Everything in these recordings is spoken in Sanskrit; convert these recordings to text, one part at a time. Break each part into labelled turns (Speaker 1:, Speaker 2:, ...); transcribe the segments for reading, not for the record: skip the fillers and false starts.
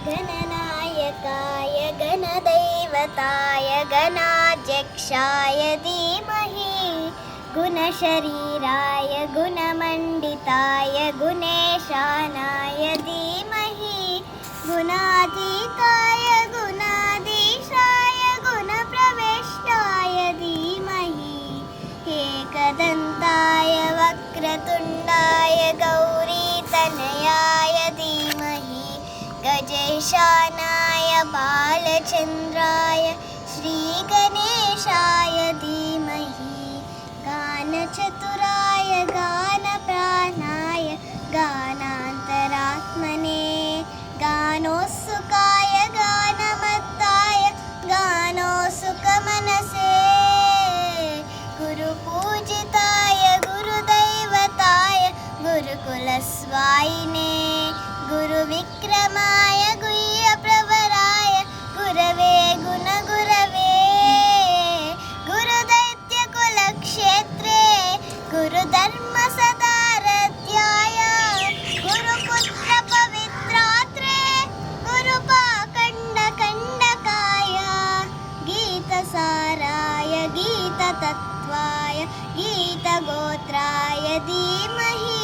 Speaker 1: गणनायकाय गणदैवताय गणाध्यक्षाय धीमहि गुणशरीराय गुणमण्डिताय गुणेशानाय धीमहि गुणातीताय गुणाधीशाय गुणप्रविष्टाय धीमहि एकदन्ताय वक्रतुण्डाय गौरीतनयाय धीमहि गजेशानाय बालचन्द्राय श्रीगणेशाय धीमहि गानचतुराय गानप्राणाय गानान्तरात्मने गानोत्सुकाय गानमत्ताय गानोत्सुकमनसे गुरुपूजिताय गुरुदैवताय गुरुकुलस्वायिने गुरुविक्रमाय गुह्यप्रवराय गुरवे गुणगुरवे गुरुदैत्यकुलक्षेत्रे गुरुधर्मसदारध्याय गुरुपुत्रपवित्रात्रे गुरुपाखण्डकण्डकाय गीतसाराय गीततत्त्वाय गीतगोत्राय धीमहि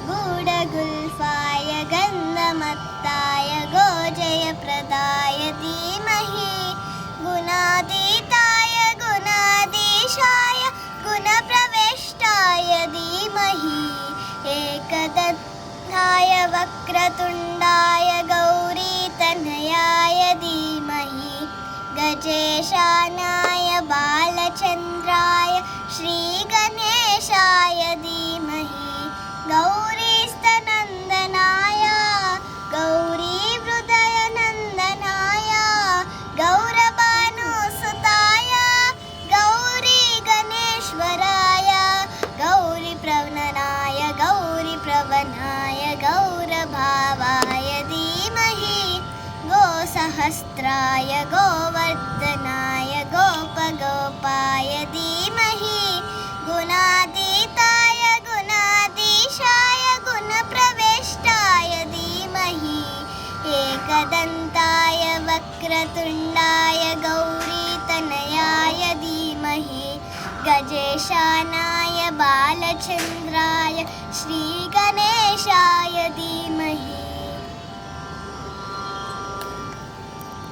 Speaker 1: गूढगुल्फाय गन्धमत्ताय गोजयप्रदाय धीमहि गुणातीताय गुणाधीशाय गुणप्रविष्टाय धीमहि एकदन्ताय वक्रतुण्डाय गौरीतनयाय धीमहि गजेशानाय बालचन्द्राय श्रीगणेशाय धीमहि गौरीस्तनन्दनाय गौरीहृदयनन्दनाय गौरभानुसुताय गौरीगणेश्वराय गौरीप्रवनाय गौरीप्रवनाय गौरभावाय धीमहि गोसहस्राय गोवर्धनाय गोपगोपाय धीमहि गुणातीताय गुणाधीशाय गुणप्रविष्टाय धीमहि एकदन्ताय वक्रतुण्डाय गौरीतनयाय धीमहि गजेशानाय बालचन्द्राय श्रीगणेशाय धीमहि